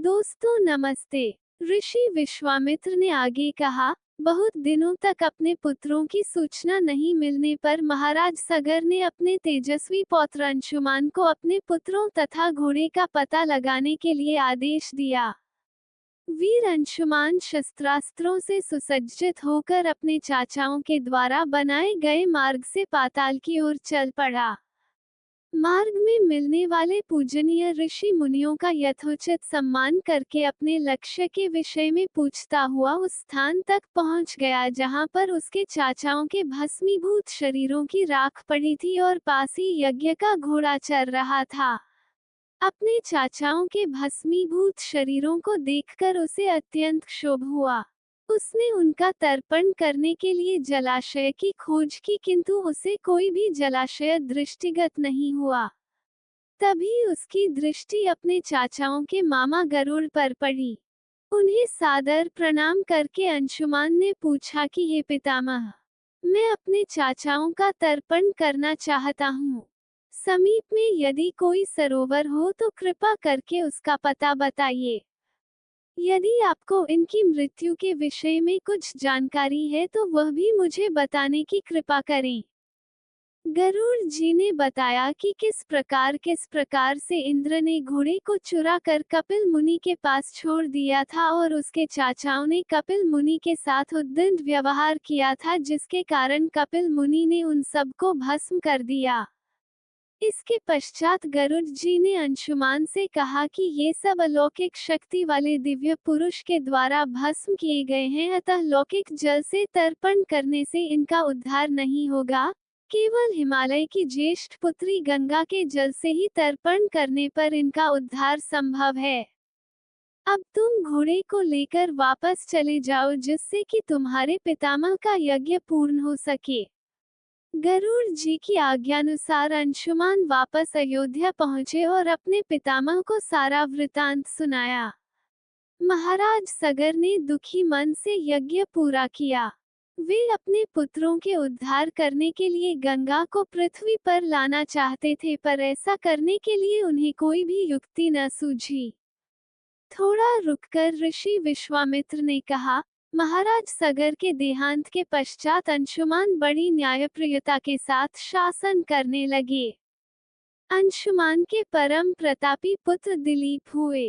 दोस्तों नमस्ते। ऋषि विश्वामित्र ने आगे कहा, बहुत दिनों तक अपने पुत्रों की सूचना नहीं मिलने पर महाराज सगर ने अपने तेजस्वी पौत्र अंशुमान को अपने पुत्रों तथा घोड़े का पता लगाने के लिए आदेश दिया। वीर अंशुमान शस्त्रास्त्रों से सुसज्जित होकर अपने चाचाओं के द्वारा बनाए गए मार्ग से पाताल की ओर चल पड़ा। मार्ग में मिलने वाले पूजनीय ऋषि मुनियों का यथोचित सम्मान करके अपने लक्ष्य के विषय में पूछता हुआ उस स्थान तक पहुंच गया जहां पर उसके चाचाओं के भस्मीभूत शरीरों की राख पड़ी थी और पास ही यज्ञ का घोड़ा चल रहा था। अपने चाचाओं के भस्मीभूत शरीरों को देखकर उसे अत्यंत क्षोभ हुआ। उसने उनका तर्पण करने के लिए जलाशय की खोज की, किंतु उसे कोई भी जलाशय दृष्टिगत नहीं हुआ। तभी उसकी दृष्टि अपने चाचाओं के मामा गरुड़ पर पड़ी। उन्हें सादर प्रणाम करके अंशुमान ने पूछा कि हे पितामह, मैं अपने चाचाओं का तर्पण करना चाहता हूँ। समीप में यदि कोई सरोवर हो तो कृपा करके उसका पता बताइए। यदि आपको इनकी मृत्यु के विषय में कुछ जानकारी है तो वह भी मुझे बताने की कृपा करें। गरुड़ जी ने बताया कि किस प्रकार से इंद्र ने घोड़े को चुरा कर कपिल मुनि के पास छोड़ दिया था और उसके चाचाओं ने कपिल मुनि के साथ उद्दंड व्यवहार किया था, जिसके कारण कपिल मुनि ने उन सबको भस्म कर दिया। इसके पश्चात गरुड़ जी ने अंशुमान से कहा कि ये सब अलौकिक शक्ति वाले दिव्य पुरुष के द्वारा भस्म किए गए हैं, अतः लौकिक जल से तर्पण करने से इनका उद्धार नहीं होगा। केवल हिमालय की ज्येष्ठ पुत्री गंगा के जल से ही तर्पण करने पर इनका उद्धार संभव है। अब तुम घोड़े को लेकर वापस चले जाओ जिससे कि तुम्हारे पितामह का यज्ञ पूर्ण हो सके। गरुड़ जी की आज्ञानुसार अंशुमान वापस अयोध्या पहुंचे और अपने पितामह को सारा वृतांत सुनाया। महाराज सगर ने दुखी मन से यज्ञ पूरा किया। वे अपने पुत्रों के उद्धार करने के लिए गंगा को पृथ्वी पर लाना चाहते थे, पर ऐसा करने के लिए उन्हें कोई भी युक्ति न सूझी। थोड़ा रुककर ऋषि विश्वामित्र ने कहा, महाराज सगर के देहांत के पश्चात अंशुमान बड़ी न्यायप्रियता के साथ शासन करने लगे। अंशुमान के परम प्रतापी पुत्र दिलीप हुए।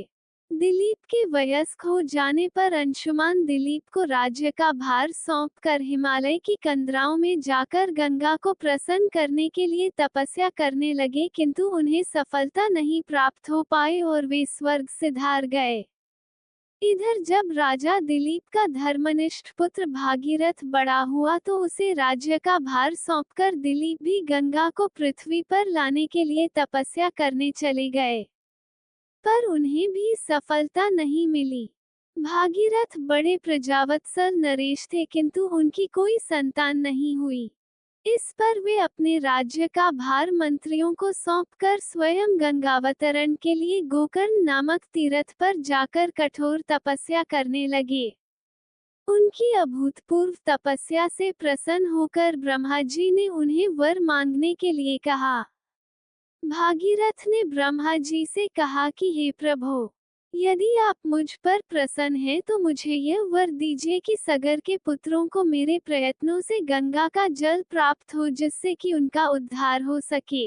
दिलीप के वयस्क हो जाने पर अंशुमान दिलीप को राज्य का भार सौंपकर हिमालय की कंदराओं में जाकर गंगा को प्रसन्न करने के लिए तपस्या करने लगे, किंतु उन्हें सफलता नहीं प्राप्त हो पाई और वे स्वर्ग सिधार गए। इधर जब राजा दिलीप का धर्मनिष्ठ पुत्र भागीरथ बड़ा हुआ तो उसे राज्य का भार सौंपकर दिलीप भी गंगा को पृथ्वी पर लाने के लिए तपस्या करने चले गए, पर उन्हें भी सफलता नहीं मिली। भागीरथ बड़े प्रजावत्सल नरेश थे, किंतु उनकी कोई संतान नहीं हुई। इस पर वे अपने राज्य का भार मंत्रियों को सौंपकर स्वयं गंगावतरण के लिए गोकर्ण नामक तीर्थ पर जाकर कठोर तपस्या करने लगे। उनकी अभूतपूर्व तपस्या से प्रसन्न होकर ब्रह्मा जी ने उन्हें वर मांगने के लिए कहा। भागीरथ ने ब्रह्मा जी से कहा कि हे प्रभु, यदि आप मुझ पर प्रसन्न हैं तो मुझे यह वर दीजिए कि सगर के पुत्रों को मेरे प्रयत्नों से गंगा का जल प्राप्त हो, जिससे कि उनका उद्धार हो सके।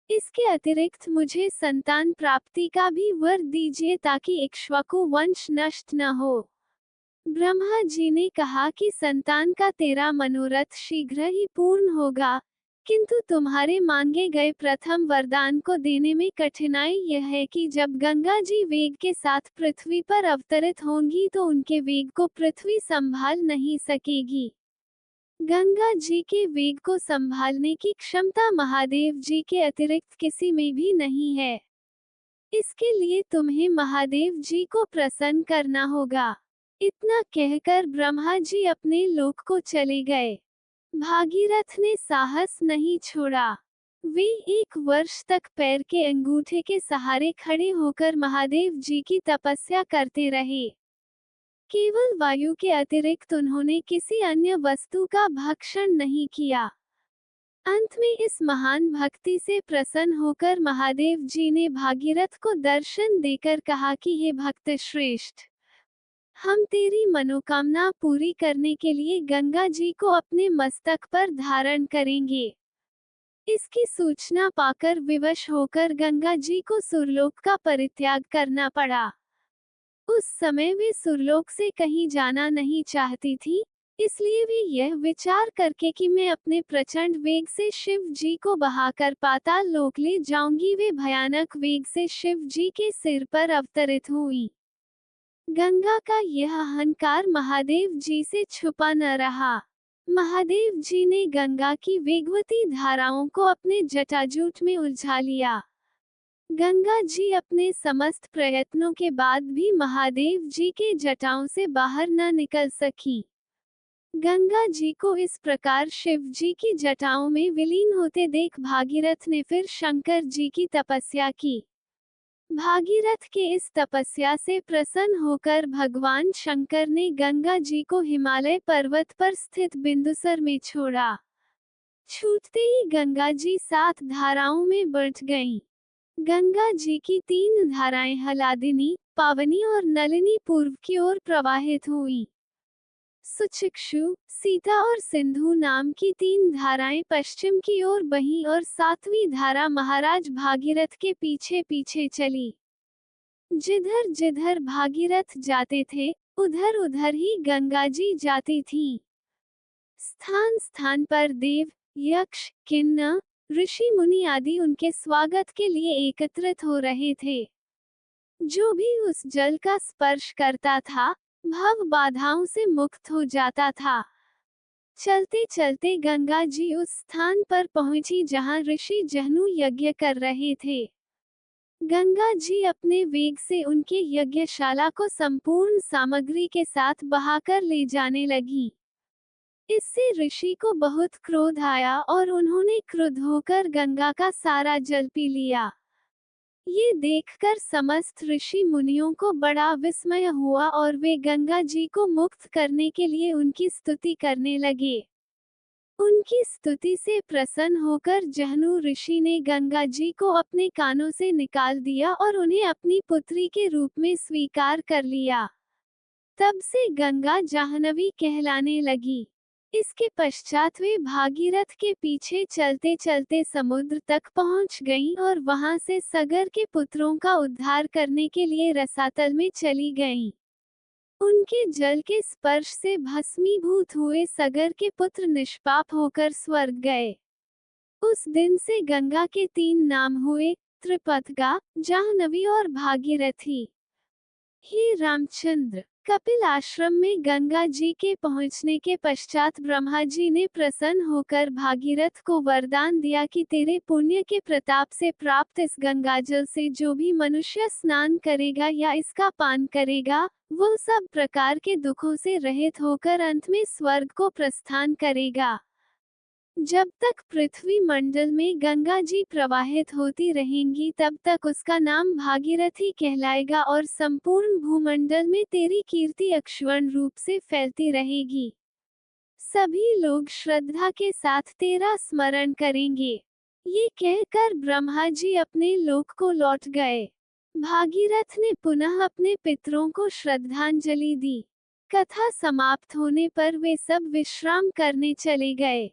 इसके अतिरिक्त मुझे संतान प्राप्ति का भी वर दीजिए ताकि इक्ष्वाकु वंश नष्ट न हो। ब्रह्मा जी ने कहा कि संतान का तेरा मनोरथ शीघ्र ही पूर्ण होगा, किंतु तुम्हारे मांगे गए प्रथम वरदान को देने में कठिनाई यह है कि जब गंगा जी वेग के साथ पृथ्वी पर अवतरित होंगी तो उनके वेग को पृथ्वी संभाल नहीं सकेगी। गंगा जी के वेग को संभालने की क्षमता महादेव जी के अतिरिक्त किसी में भी नहीं है। इसके लिए तुम्हें महादेव जी को प्रसन्न करना होगा। इतना कहकर ब्रह्मा जी अपने लोक को चले गए। भागीरथ ने साहस नहीं छोड़ा। वे 1 वर्ष तक पैर के अंगूठे के सहारे खड़े होकर महादेव जी की तपस्या करते रहे। केवल वायु के अतिरिक्त उन्होंने किसी अन्य वस्तु का भक्षण नहीं किया। अंत में इस महान भक्ति से प्रसन्न होकर महादेव जी ने भागीरथ को दर्शन देकर कहा कि हे भक्त श्रेष्ठ, हम तेरी मनोकामना पूरी करने के लिए गंगा जी को अपने मस्तक पर धारण करेंगे। इसकी सूचना पाकर विवश होकर गंगा जी को सुरलोक का परित्याग करना पड़ा। उस समय वे सुरलोक से कहीं जाना नहीं चाहती थी, इसलिए वे यह विचार करके कि मैं अपने प्रचंड वेग से शिव जी को बहाकर पाताल लोक ले जाऊंगी, वे भयानक वेग से शिव जी के सिर पर अवतरित हुई। गंगा का यह अहंकार महादेव जी से छुपा न रहा। महादेव जी ने गंगा की वेगवती धाराओं को अपने जटाजूट में उलझा लिया। गंगा जी अपने समस्त प्रयत्नों के बाद भी महादेव जी के जटाओं से बाहर न निकल सकी। गंगा जी को इस प्रकार शिव जी की जटाओं में विलीन होते देख भागीरथ ने फिर शंकर जी की तपस्या की। भागीरथ के इस तपस्या से प्रसन्न होकर भगवान शंकर ने गंगा जी को हिमालय पर्वत पर स्थित बिंदुसर में छोड़ा। छूटते ही गंगा जी 7 धाराओं में बंट गईं। गंगा जी की 3 धाराएं हलादिनी, पावनी और नलिनी पूर्व की ओर प्रवाहित हुईं। सुचिक्षु, सीता और सिंधु नाम की 3 धाराएं पश्चिम की ओर बहीं और 7वीं धारा महाराज भागीरथ के पीछे पीछे चली। जिधर जिधर भागीरथ जाते थे, उधर उधर ही गंगा जी जाती थीं। स्थान स्थान पर देव, यक्ष, किन्नर, ऋषि मुनि आदि उनके स्वागत के लिए एकत्रित हो रहे थे। जो भी उस जल का स्पर्श करता था, भव बाधाओं से मुक्त हो जाता था। चलते चलते गंगा जी उस स्थान पर पहुंची जहां ऋषि जहनु यज्ञ कर रहे थे। गंगा जी अपने वेग से उनके यज्ञशाला को संपूर्ण सामग्री के साथ बहाकर ले जाने लगी। इससे ऋषि को बहुत क्रोध आया और उन्होंने क्रुद्ध होकर गंगा का सारा जल पी लिया। ये देखकर समस्त ऋषि मुनियों को बड़ा विस्मय हुआ और वे गंगा जी को मुक्त करने के लिए उनकी स्तुति करने लगे। उनकी स्तुति से प्रसन्न होकर जहनु ऋषि ने गंगा जी को अपने कानों से निकाल दिया और उन्हें अपनी पुत्री के रूप में स्वीकार कर लिया। तब से गंगा जाह्नवी कहलाने लगी। इसके पश्चात वे भागीरथ के पीछे चलते चलते समुद्र तक पहुंच गईं और वहां से सगर के पुत्रों का उद्धार करने के लिए रसातल में चली गईं। उनके जल के स्पर्श से भस्मीभूत हुए सगर के पुत्र निष्पाप होकर स्वर्ग गए। उस दिन से गंगा के 3 नाम हुए, त्रिपथगा, जाह्नवी और भागीरथी। हे रामचंद्र, कपिल आश्रम में गंगा जी के पहुंचने के पश्चात ब्रह्मा जी ने प्रसन्न होकर भागीरथ को वरदान दिया कि तेरे पुण्य के प्रताप से प्राप्त इस गंगाजल से जो भी मनुष्य स्नान करेगा या इसका पान करेगा, वो सब प्रकार के दुखों से रहित होकर अंत में स्वर्ग को प्रस्थान करेगा। जब तक पृथ्वी मंडल में गंगा जी प्रवाहित होती रहेंगी तब तक उसका नाम भागीरथी कहलाएगा और संपूर्ण भूमंडल में तेरी कीर्ति अक्षुण्ण रूप से फैलती रहेगी। सभी लोग श्रद्धा के साथ तेरा स्मरण करेंगे। ये कहकर ब्रह्मा जी अपने लोक को लौट गए। भागीरथ ने पुनः अपने पितरों को श्रद्धांजलि दी। कथा समाप्त होने पर वे सब विश्राम करने चले गए।